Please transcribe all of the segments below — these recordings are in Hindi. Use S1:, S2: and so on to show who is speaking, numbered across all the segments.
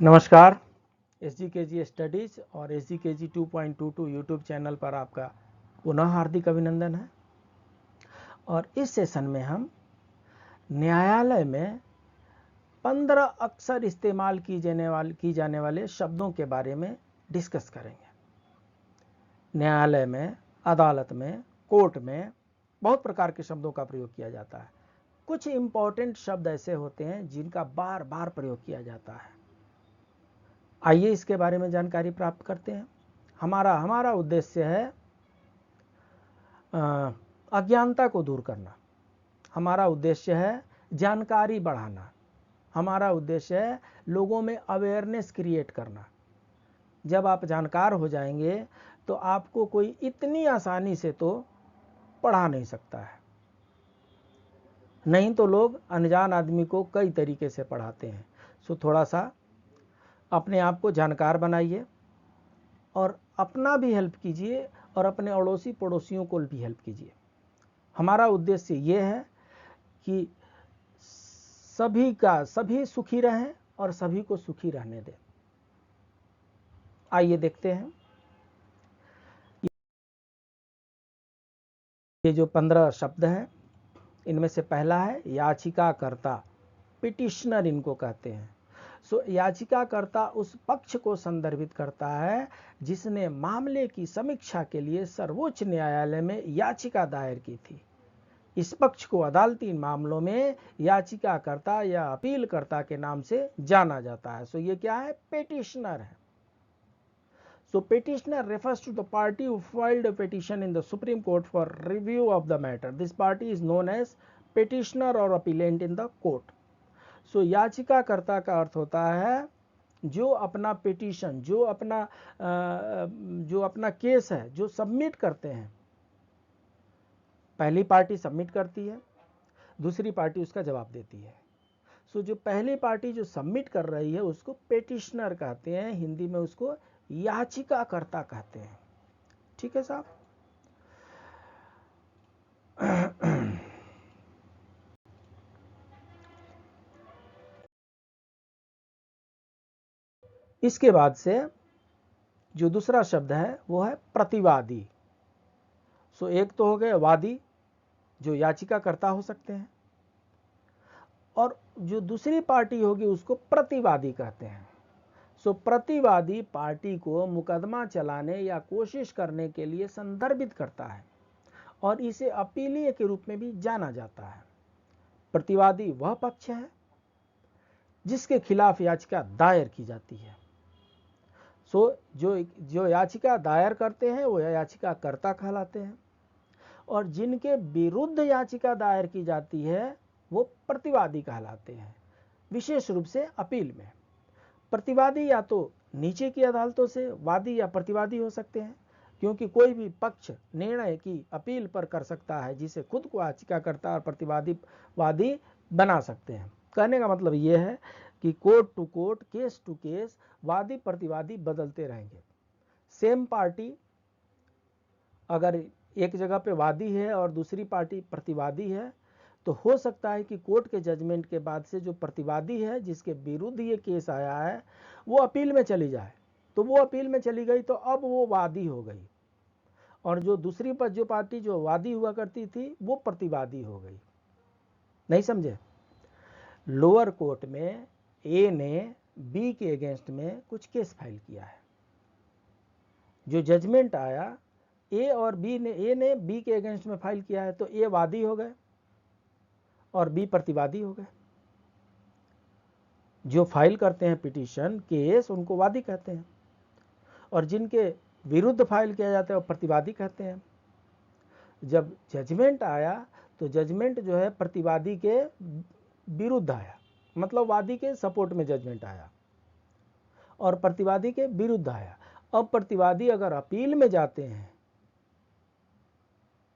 S1: नमस्कार। SGKG स्टडीज़ और SGKG 2.22 यूट्यूब चैनल पर आपका पुनः हार्दिक अभिनंदन है। और इस सेशन में हम न्यायालय में 15 अक्सर इस्तेमाल की जाने वाले शब्दों के बारे में डिस्कस करेंगे। न्यायालय में, अदालत में, कोर्ट में बहुत प्रकार के शब्दों का प्रयोग किया जाता है। कुछ इम्पोर्टेंट शब्द ऐसे होते हैं जिनका बार बार प्रयोग किया जाता है। आइए इसके बारे में जानकारी प्राप्त करते हैं। हमारा उद्देश्य है अज्ञानता को दूर करना। हमारा उद्देश्य है जानकारी बढ़ाना। हमारा उद्देश्य है लोगों में अवेयरनेस क्रिएट करना। जब आप जानकार हो जाएंगे तो आपको कोई इतनी आसानी से तो पढ़ा नहीं सकता है। नहीं तो लोग अनजान आदमी को कई तरीके से पढ़ाते हैं। सो थोड़ा सा अपने आप को जानकार बनाइए और अपना भी हेल्प कीजिए और अपने अड़ोसी पड़ोसियों को भी हेल्प कीजिए। हमारा उद्देश्य ये है कि सभी सुखी रहें और सभी को सुखी रहने दें। आइए देखते हैं ये जो 15 शब्द हैं, इनमें से पहला है याचिकाकर्ता। पिटिशनर इनको कहते हैं। याचिकाकर्ता उस पक्ष को संदर्भित करता है जिसने मामले की समीक्षा के लिए सर्वोच्च न्यायालय में याचिका दायर की थी। इस पक्ष को अदालती मामलों में याचिकाकर्ता या अपीलकर्ता के नाम से जाना जाता है। ये क्या है? पेटिशनर है। Petitioner refers to the party who filed a petition in the Supreme Court for review of the matter. This party is known as petitioner or appellant in the court. याचिकाकर्ता का अर्थ होता है जो अपना पिटीशन, जो अपना केस है, जो सबमिट करते हैं। पहली पार्टी सबमिट करती है, दूसरी पार्टी उसका जवाब देती है। जो पहली पार्टी जो सबमिट कर रही है उसको पेटिशनर कहते हैं। हिंदी में उसको याचिकाकर्ता कहते हैं। ठीक है साहब। इसके बाद से जो दूसरा शब्द है वो है प्रतिवादी। एक तो हो गए वादी जो याचिकाकर्ता हो सकते हैं, और जो दूसरी पार्टी होगी उसको प्रतिवादी कहते हैं। प्रतिवादी पार्टी को मुकदमा चलाने या कोशिश करने के लिए संदर्भित करता है और इसे अपीलीय के रूप में भी जाना जाता है। प्रतिवादी वह पक्ष है जिसके खिलाफ याचिका दायर की जाती है। जो याचिका दायर करते हैं वो याचिकाकर्ता कहलाते हैं, और जिनके विरुद्ध याचिका दायर की जाती है वो प्रतिवादी कहलाते हैं। विशेष रूप से अपील में प्रतिवादी या तो नीचे की अदालतों से वादी या प्रतिवादी हो सकते हैं, क्योंकि कोई भी पक्ष निर्णय की अपील पर कर सकता है जिसे खुद को याचिकाकर्ता और प्रतिवादी वादी बना सकते हैं। कहने का मतलब यह है कि court to court, case to case वादी प्रतिवादी बदलते रहेंगे। सेम पार्टी अगर एक जगह पे वादी है और दूसरी पार्टी प्रतिवादी है तो हो सकता है कि कोर्ट के जजमेंट के बाद से जो प्रतिवादी है जिसके विरुद्ध ये केस आया है वो अपील में चली जाए। तो वो अपील में चली गई तो अब वो वादी हो गई, और जो दूसरी पर जो पार्टी जो वादी हुआ करती थी वो प्रतिवादी हो गई। नहीं समझे? लोअर कोर्ट में ए ने बी के अगेंस्ट में कुछ केस फाइल किया है। जो जजमेंट आया ए ने बी के अगेंस्ट में फाइल किया है, तो ए वादी हो गए और बी प्रतिवादी हो गए। जो फाइल करते हैं पिटीशन केस उनको वादी कहते हैं, और जिनके विरुद्ध फाइल किया जाता है वो प्रतिवादी कहते हैं। जब जजमेंट आया तो जजमेंट जो है प्रतिवादी के विरुद्ध आया, मतलब वादी के सपोर्ट में जजमेंट आया, और प्रतिवादी के विरुद्ध आया। अब प्रतिवादी अगर अपील में जाते हैं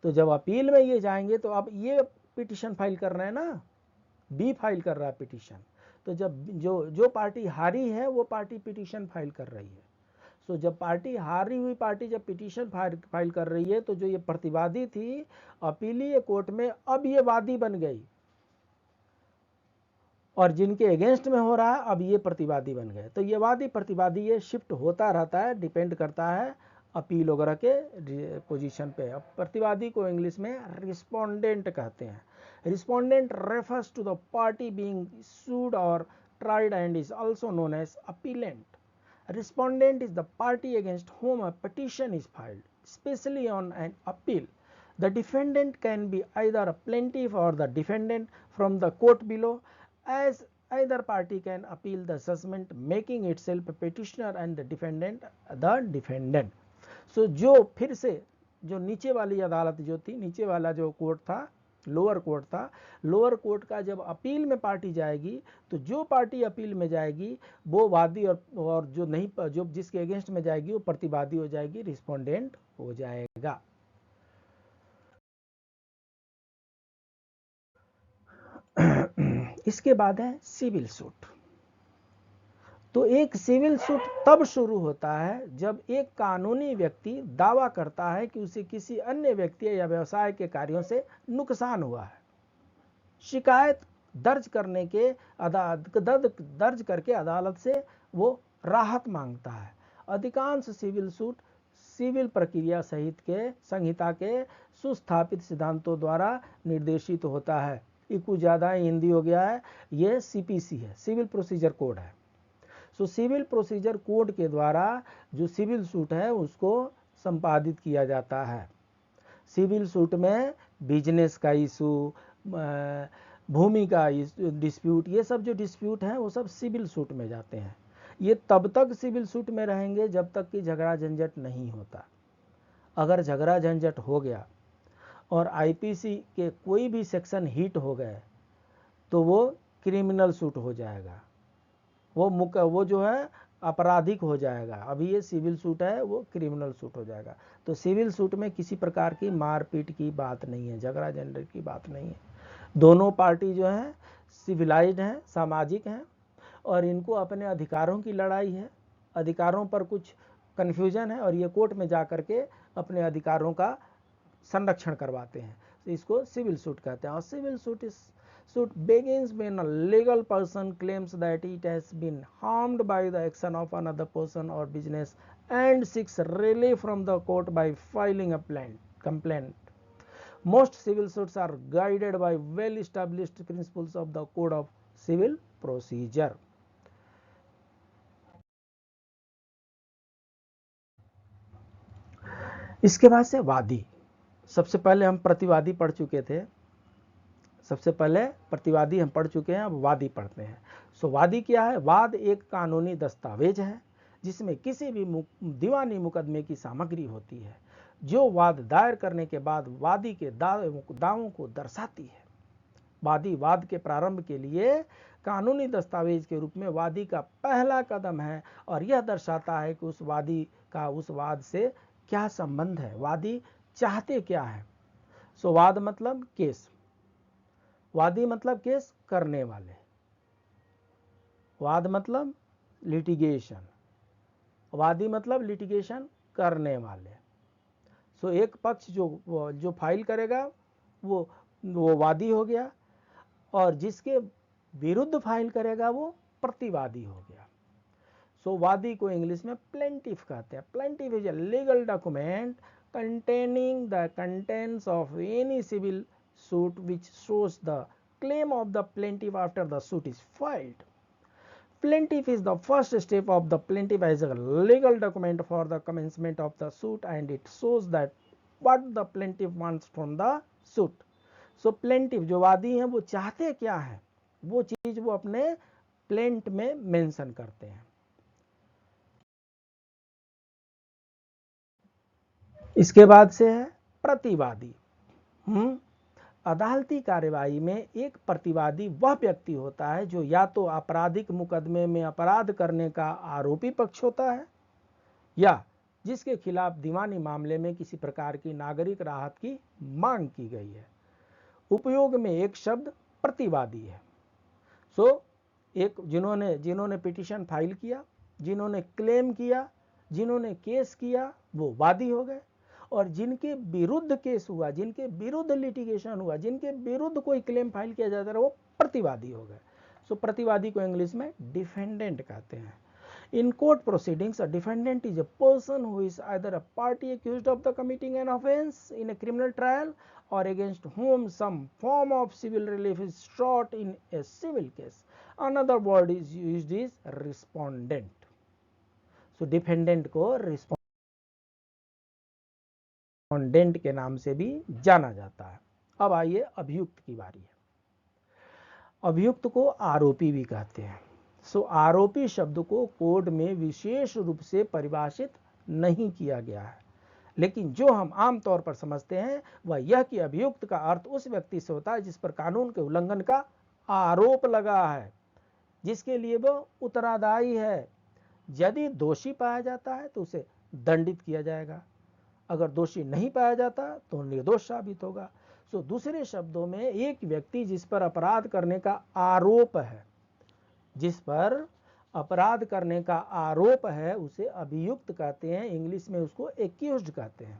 S1: तो जब अपील में ये जाएंगे तो अब ये पिटीशन फाइल कर रहे हैं ना, बी फाइल कर रहा है पिटीशन, तो जब जो पार्टी हारी है वो पार्टी पिटीशन फाइल कर रही है। जब पार्टी हारी हुई पार्टी जब पिटीशन फाइल कर रही है तो जो ये प्रतिवादी थी अपीलीय कोर्ट में अब ये वादी बन गई, और जिनके अगेंस्ट में हो रहा है अब ये प्रतिवादी बन गए। तो ये वादी प्रतिवादी ये शिफ्ट होता रहता है, डिपेंड करता है अपील वगैरह के पोजीशन पे। अब प्रतिवादी को इंग्लिश में रिस्पोंडेंट कहते हैं। Respondent refers to the party being sued और tried and is also known as appellant. Respondent is the party against whom a petition is filed, especially on an appeal. The defendant can be either a plaintiff or the defendant from the court below, as either party can appeal the judgment, making itself a petitioner and the defendant. So जो फिर से जो नीचे वाली अदालत जो थी, नीचे वाला जो कोर्ट था, लोअर कोर्ट था, लोअर कोर्ट का जब अपील में पार्टी जाएगी तो जो पार्टी अपील में जाएगी वो वादी और जो नहीं, जो जिसके अगेंस्ट में जाएगी वो प्रतिवादी हो जाएगी, रिस्पोंडेंट हो जाएगा। इसके बाद है सिविल सूट। तो एक सिविल सूट तब शुरू होता है जब एक कानूनी व्यक्ति दावा करता है कि उसे किसी अन्य व्यक्ति या व्यवसाय के कार्यों से नुकसान हुआ है। शिकायत दर्ज करके अदालत से वो राहत मांगता है। अधिकांश सिविल सूट सिविल प्रक्रिया संहिता के सुस्थापित सिद्धांतों द्वारा निर्देशित होता है। इकू ज्यादा हिंदी हो गया है, ये सीपीसी है, सिविल प्रोसीजर कोड है। सो सिविल प्रोसीजर कोड के द्वारा जो सिविल सूट है उसको संपादित किया जाता है। सिविल सूट में बिजनेस का इशू, भूमि का डिस्प्यूट, ये सब जो डिस्प्यूट हैं वो सब सिविल सूट में जाते हैं। ये तब तक सिविल सूट में रहेंगे जब तक कि झगड़ा झंझट नहीं होता। अगर झगड़ा झंझट हो गया और आईपीसी के कोई भी सेक्शन हिट हो गए तो वो क्रिमिनल सूट हो जाएगा, वो जो है आपराधिक हो जाएगा। अभी ये सिविल सूट है, वो क्रिमिनल सूट हो जाएगा। तो सिविल सूट में किसी प्रकार की मारपीट की बात नहीं है, झगड़ा झंझट की बात नहीं है। दोनों पार्टी जो है सिविलाइज्ड हैं, सामाजिक हैं, और इनको अपने अधिकारों की लड़ाई है। अधिकारों पर कुछ कन्फ्यूजन है और ये कोर्ट में जा करके अपने अधिकारों का संरक्षण करवाते हैं। तो इसको सिविल सूट कहते हैं। और civil suit begins when a legal person claims that it has been harmed by the action of another person or business and seeks relief from the court by filing a complaint. Most civil suits are guided by well established principles of the code of civil procedure. इसके बाद से वादी। सबसे पहले हम प्रतिवादी पढ़ चुके थे, सबसे पहले प्रतिवादी हम पढ़ चुके हैं, अब वादी पढ़ते हैं। सो वादी क्या है? वाद एक कानूनी दस्तावेज है जिसमें किसी भी दीवानी मुकदमे की सामग्री होती है जो वाद दायर करने के बाद वादी के दावों को दर्शाती है। वादी वाद के प्रारंभ के लिए कानूनी दस्तावेज के रूप में वादी का पहला कदम है और यह दर्शाता है कि उस वादी का उस वाद से क्या संबंध है, वादी चाहते क्या है। सो वाद मतलब केस, वादी मतलब केस करने वाले, वाद मतलब लिटिगेशन, वादी मतलब लिटिगेशन करने वाले। सो एक पक्ष जो फाइल करेगा वो वादी हो गया और जिसके विरुद्ध फाइल करेगा वो प्रतिवादी हो गया। सो वादी को इंग्लिश में प्लेंटिफ कहते हैं। Plaintiff is a legal document containing the contents of any civil suit which shows the claim of the plaintiff after the suit is filed. Plaintiff is the first step of the plaintiff as a legal document for the commencement of the suit and it shows that what the plaintiff wants from the suit. So plaintiff जो वादी हैं वो चाहते क्या है वो चीज वो अपने प्लेंट में मेंशन करते हैं। इसके बाद से है प्रतिवादी। अदालती कार्यवाही में एक प्रतिवादी वह व्यक्ति होता है जो या तो आपराधिक मुकदमे में अपराध करने का आरोपी पक्ष होता है या जिसके खिलाफ दीवानी मामले में किसी प्रकार की नागरिक राहत की मांग की गई है। उपयोग में एक शब्द प्रतिवादी है। सो एक जिन्होंने पिटीशन फाइल किया, जिन्होंने क्लेम किया, जिन्होंने केस किया वो वादी हो गए और जिनके विरुद्ध केस हुआ, जिनके विरुद्ध लिटिगेशन हुआ, जिनके विरुद्ध कोई क्लेम फाइल किया जाता है वो प्रतिवादी हो गए। सो प्रतिवादी को इंग्लिश में डिफेंडेंट कहते हैं। In court proceedings, a defendant is a person who is either a party accused of the committing an offense in a criminal trial or against whom some form of civil relief is sought in a civil case. Another word is used is respondent. So defendant को respondent के नाम से भी जाना जाता है। अब आइए अभियुक्त की बारी है। अभियुक्त को आरोपी भी कहते हैं। सो आरोपी शब्द को कोड में विशेष रूप से परिभाषित नहीं किया गया है, लेकिन जो हम आमतौर पर समझते हैं वह यह कि अभियुक्त का अर्थ उस व्यक्ति से होता है जिस पर कानून के उल्लंघन का आरोप लगा है, जिसके लिए वह उत्तरदायी है। यदि दोषी पाया जाता है तो उसे दंडित किया जाएगा, अगर दोषी नहीं पाया जाता तो निर्दोष साबित होगा। सो दूसरे शब्दों में एक व्यक्ति जिस पर अपराध करने का आरोप है, जिस पर अपराध करने का आरोप है उसे अभियुक्त कहते हैं। इंग्लिश में उसको एक्यूज्ड कहते हैं।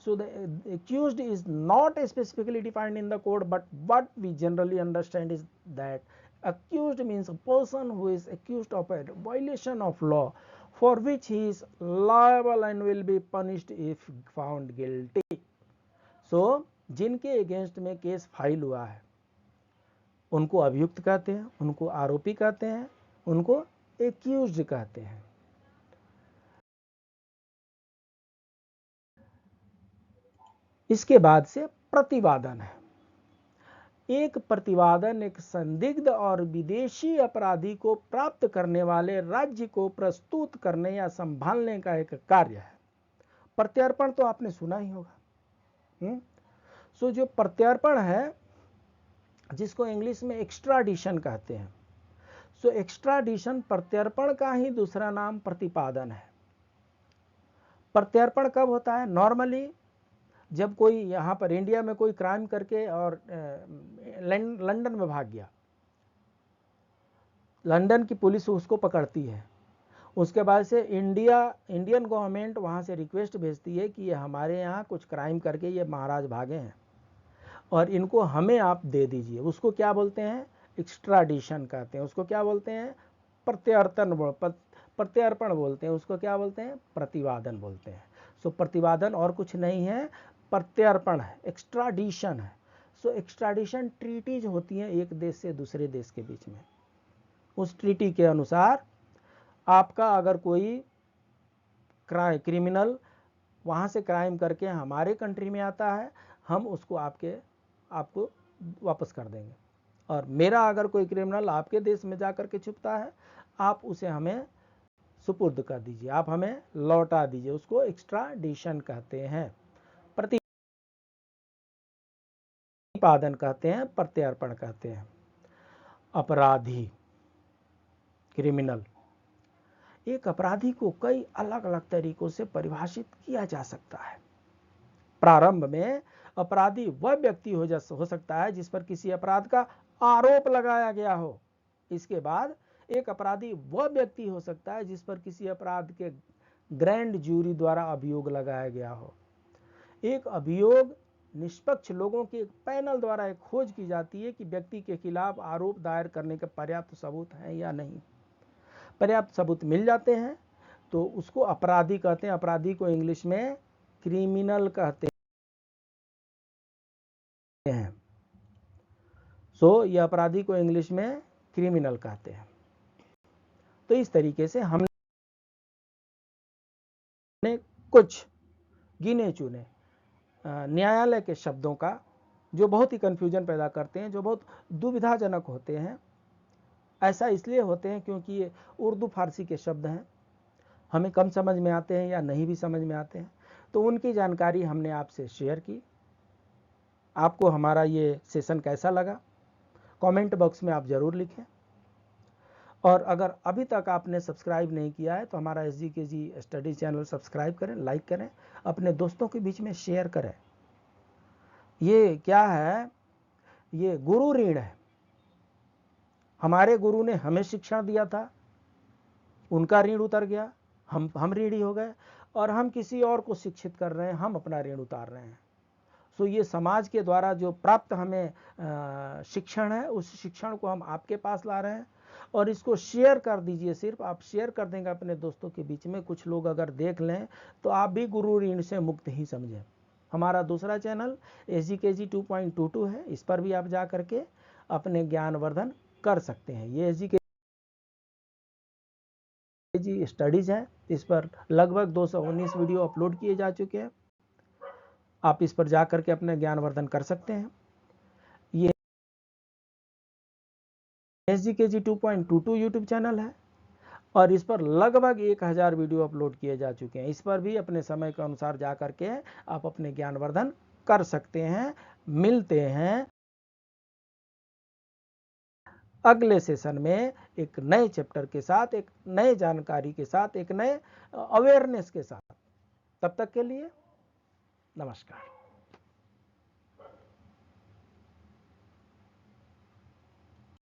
S1: So the accused is not specifically defined in the code, but what we generally understand is that accused means a person who is accused of a violation of law for which he is liable and will be punished if found guilty. So जिनके अगेंस्ट में केस फाइल हुआ है उनको अभियुक्त कहते हैं, उनको आरोपी कहते हैं, उनको एक्यूज्ड कहते हैं। इसके बाद से प्रतिवादन है। एक प्रतिवादन एक संदिग्ध और विदेशी अपराधी को प्राप्त करने वाले राज्य को प्रस्तुत करने या संभालने का एक कार्य है। प्रत्यर्पण तो आपने सुना ही होगा। सो जो प्रत्यर्पण है जिसको इंग्लिश में एक्स्ट्राडिशन कहते हैं। सो एक्स्ट्राडिशन प्रत्यर्पण का ही दूसरा नाम प्रतिपादन है। प्रत्यर्पण कब होता है? नॉर्मली जब कोई यहाँ पर इंडिया में कोई क्राइम करके और लंदन में भाग गया, लंदन की पुलिस उसको पकड़ती है, उसके बाद से इंडियन गवर्नमेंट वहाँ से रिक्वेस्ट भेजती है कि ये हमारे यहाँ कुछ क्राइम करके ये महाराज भागे हैं और इनको हमें आप दे दीजिए। उसको क्या बोलते हैं? एक्स्ट्राडिशन कहते हैं। उसको क्या बोलते हैं? प्रत्यर्पण बोलते हैं। उसको क्या बोलते हैं? प्रतिवादन बोलते हैं। सो प्रतिवादन और कुछ नहीं है, प्रत्यर्पण है, एक्स्ट्राडिशन है। सो एक्स्ट्राडिशन ट्रीटीज होती हैं एक देश से दूसरे देश के बीच में। उस ट्रीटी के अनुसार आपका अगर कोई क्रिमिनल वहाँ से क्राइम करके हमारे कंट्री में आता है, हम उसको आपको वापस कर देंगे, और मेरा अगर कोई क्रिमिनल आपके देश में जाकर के छुपता है, आप उसे हमें सुपुर्द कर दीजिए, आप हमें लौटा दीजिए। उसको एक्स्ट्राडिशन कहते हैं, प्रतिपादन कहते हैं, प्रत्यर्पण कहते हैं। अपराधी, क्रिमिनल, एक अपराधी को कई अलग अलग तरीकों से परिभाषित किया जा सकता है। प्रारंभ में अपराधी वह व्यक्ति हो सकता है जिस पर किसी अपराध का आरोप लगाया गया हो। इसके बाद एक अपराधी वह व्यक्ति हो सकता है जिस पर किसी अपराध के ग्रैंड जूरी द्वारा अभियोग लगाया गया हो। एक अभियोग निष्पक्ष लोगों के एक पैनल द्वारा एक खोज की जाती है कि व्यक्ति के खिलाफ आरोप दायर करने के पर्याप्त सबूत हैं या नहीं। पर्याप्त सबूत मिल जाते हैं तो उसको अपराधी कहते हैं। अपराधी को इंग्लिश में क्रिमिनल कहते हैं। सो ये अपराधी को इंग्लिश में क्रिमिनल कहते हैं। तो इस तरीके से हमने कुछ गिने चुने न्यायालय के शब्दों का जो बहुत ही कंफ्यूजन पैदा करते हैं, जो बहुत दुविधाजनक होते हैं। ऐसा इसलिए होते हैं क्योंकि ये उर्दू फारसी के शब्द हैं, हमें कम समझ में आते हैं या नहीं भी समझ में आते हैं। तो उनकी जानकारी हमने आपसे शेयर की। आपको हमारा ये सेशन कैसा लगा कमेंट बॉक्स में आप ज़रूर लिखें, और अगर अभी तक आपने सब्सक्राइब नहीं किया है तो हमारा SGKG स्टडी चैनल सब्सक्राइब करें, लाइक करें, अपने दोस्तों के बीच में शेयर करें। ये क्या है? ये गुरु ऋण है। हमारे गुरु ने हमें शिक्षण दिया था, उनका ऋण उतर गया, हम ऋणी हो गए, और हम किसी और को शिक्षित कर रहे हैं, हम अपना ऋण उतार रहे हैं। सो ये समाज के द्वारा जो प्राप्त हमें शिक्षण है, उस शिक्षण को हम आपके पास ला रहे हैं। और इसको शेयर कर दीजिए, सिर्फ आप शेयर कर देंगे अपने दोस्तों के बीच में, कुछ लोग अगर देख लें तो आप भी गुरु ऋण से मुक्त ही समझें। हमारा दूसरा चैनल SGKG 2.22 है, इस पर भी आप जा करके अपने ज्ञानवर्धन कर सकते हैं। ये SGKG स्टडीज है, इस पर लगभग 219 वीडियो अपलोड किए जा चुके हैं। आप इस पर जा करके अपने ज्ञानवर्धन कर सकते हैं। ये SGKG 2.22 यूट्यूब चैनल है और इस पर लगभग 1000 वीडियो अपलोड किए जा चुके हैं। इस पर भी अपने समय के अनुसार जा करके आप अपने ज्ञानवर्धन कर सकते हैं। मिलते हैं अगले सेशन में एक नए चैप्टर के साथ, एक नए जानकारी के साथ, एक नए अवेयरनेस के साथ। तब तक के लिए नमस्कार।